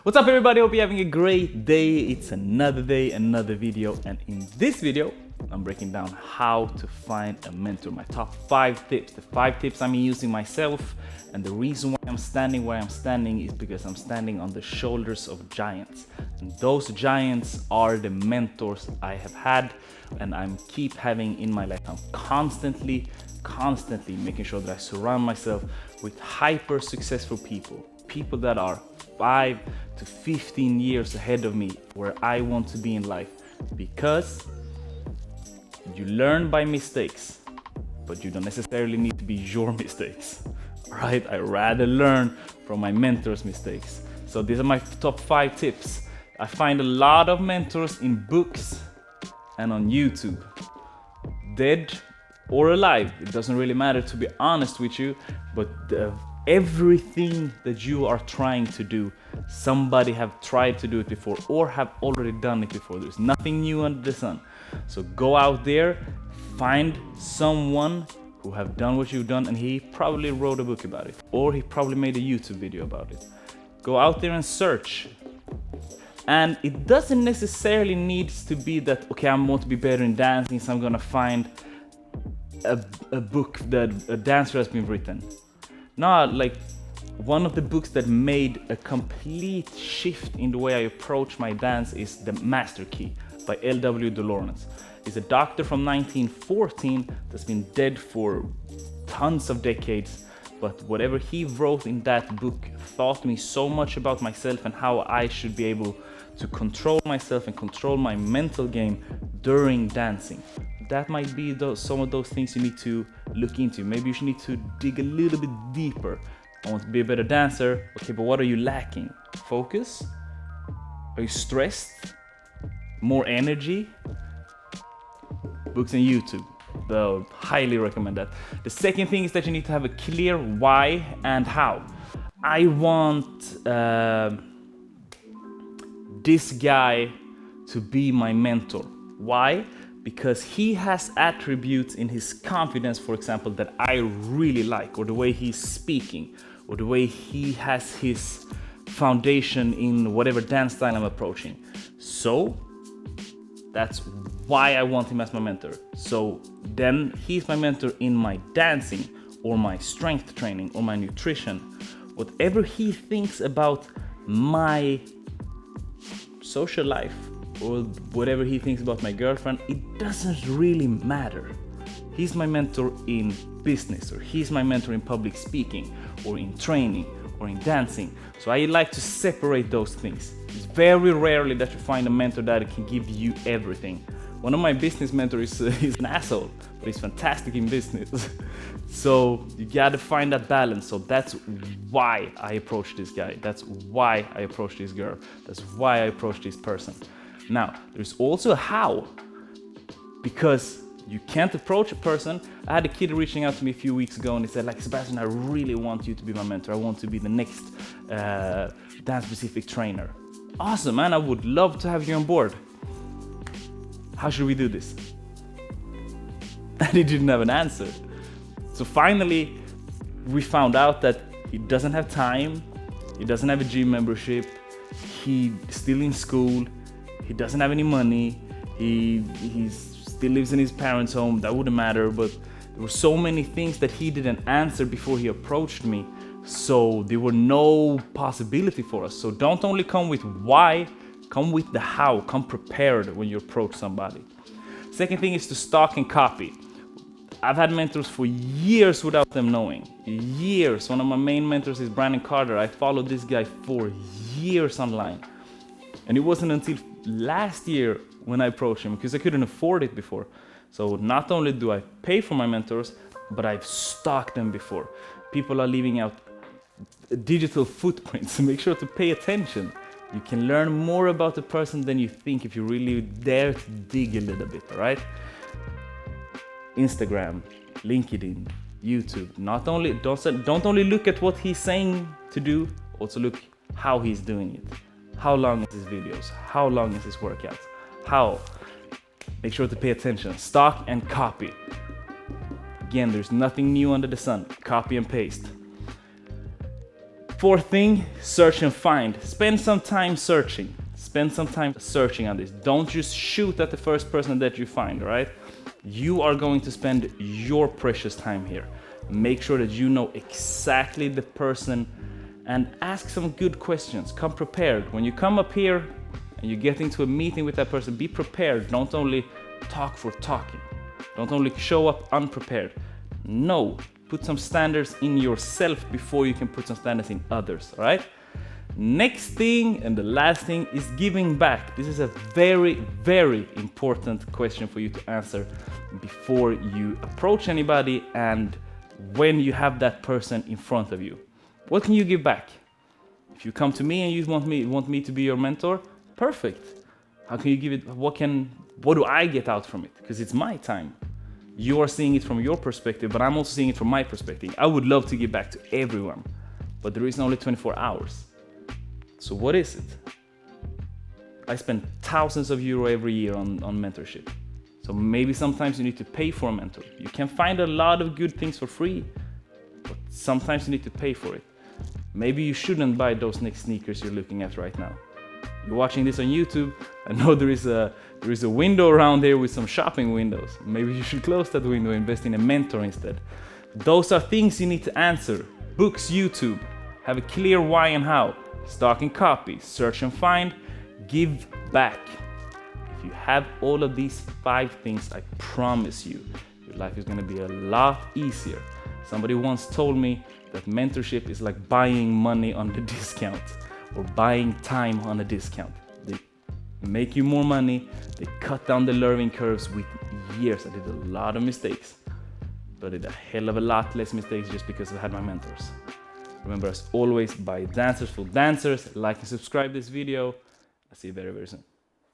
What's up everybody, hope you're having a great day. It's another day, another video, and in this video I'm breaking down how to find a mentor. My top 5 tips, the 5 tips I'm using myself, and the reason why I'm standing where I'm standing is because I'm standing on the shoulders of giants, and those giants are the mentors I have had and I'm keep having in my life. I'm constantly making sure that I surround myself with hyper successful people that are 5 to 15 years ahead of me where I want to be in life, because you learn by mistakes, but you don't necessarily need to be your mistakes, right? I rather learn from my mentors' mistakes. So these are my top 5 tips. I find a lot of mentors in books and on YouTube, dead or alive, it doesn't really matter, to be honest with you, but everything that you are trying to do, somebody have tried to do it before or have already done it before. There's nothing new under the sun. So go out there, find someone who have done what you've done, and he probably wrote a book about it, or he probably made a YouTube video about it. Go out there and search. And it doesn't necessarily need to be that, okay, I want to be better in dancing, so I'm gonna find a book that a dancer has been written. No, like one of the books that made a complete shift in the way I approach my dance is The Master Key by L.W. de Lawrence. He's a doctor from 1914 that's been dead for tons of decades, but whatever he wrote in that book taught me so much about myself and how I should be able to control myself and control my mental game during dancing. That might be some of those things you need to look into. Maybe you should need to dig a little bit deeper. I want to be a better dancer. Okay, but what are you lacking? Focus? Are you stressed? More energy? Books and YouTube. So highly recommend that. The second thing is that you need to have a clear why and how. I want this guy to be my mentor. Why? Because he has attributes in his confidence, for example, that I really like, or the way he's speaking, or the way he has his foundation in whatever dance style I'm approaching. So that's why I want him as my mentor. So then he's my mentor in my dancing, or my strength training, or my nutrition. Whatever he thinks about my social life, or whatever he thinks about my girlfriend, it doesn't really matter. He's my mentor in business, or he's my mentor in public speaking, or in training, or in dancing. So I like to separate those things. It's very rarely that you find a mentor that can give you everything. One of my business mentors is an asshole, but he's fantastic in business. So you gotta find that balance. So that's why I approach this guy. That's why I approach this girl. That's why I approach this person. Now, there's also a how, because you can't approach a person. I had a kid reaching out to me a few weeks ago and he said, like, Sebastian, I really want you to be my mentor. I want to be the next dance-specific trainer. Awesome, man, I would love to have you on board. How should we do this? And he didn't have an answer. So finally, we found out that he doesn't have time, he doesn't have a gym membership, he's still in school, he doesn't have any money, he still lives in his parents' home. That wouldn't matter, but there were so many things that he didn't answer before he approached me, so there were no possibility for us. So don't only come with why, come with the how. Come prepared when you approach somebody. Second thing is to stalk and copy. I've had mentors for years without them knowing. Years. One of my main mentors is Brandon Carter. I followed this guy for years online. And it wasn't until last year when I approached him, because I couldn't afford it before. So not only do I pay for my mentors, but I've stalked them before. People are leaving out digital footprints. Make sure to pay attention. You can learn more about the person than you think if you really dare to dig a little bit, all right? Instagram, LinkedIn, YouTube. Don't only look at what he's saying to do, also look how he's doing it. How long is his videos? How long is his workouts? How? Make sure to pay attention. Stalk and copy. Again, there's nothing new under the sun. Copy and paste. Fourth thing, search and find. Spend some time searching. Spend some time searching on this. Don't just shoot at the first person that you find, right? You are going to spend your precious time here. Make sure that you know exactly the person and ask some good questions. Come prepared. When you come up here and you get into a meeting with that person, be prepared. Don't only talk for talking. Don't only show up unprepared. No, put some standards in yourself before you can put some standards in others, all right? Next thing and the last thing is giving back. This is a very, very important question for you to answer before you approach anybody and when you have that person in front of you. What can you give back? If you come to me and you want me to be your mentor, perfect. How can you give it? What do I get out from it? Because it's my time. You are seeing it from your perspective, but I'm also seeing it from my perspective. I would love to give back to everyone, but there is only 24 hours. So what is it? I spend thousands of euros every year on mentorship. So maybe sometimes you need to pay for a mentor. You can find a lot of good things for free, but sometimes you need to pay for it. Maybe you shouldn't buy those next sneakers you're looking at right now. You're watching this on YouTube. I know there is a window around there with some shopping windows. Maybe you should close that window and invest in a mentor instead. Those are things you need to answer. Books, YouTube. Have a clear why and how. Stock and copy. Search and find. Give back. If you have all of these 5 things, I promise you, your life is going to be a lot easier. Somebody once told me that mentorship is like buying money on the discount or buying time on a discount. They make you more money. They cut down the learning curves with years. I did a lot of mistakes, but I did a hell of a lot less mistakes just because I had my mentors. Remember, as always, buy dancers for dancers. Like and subscribe this video. I'll see you very, very soon.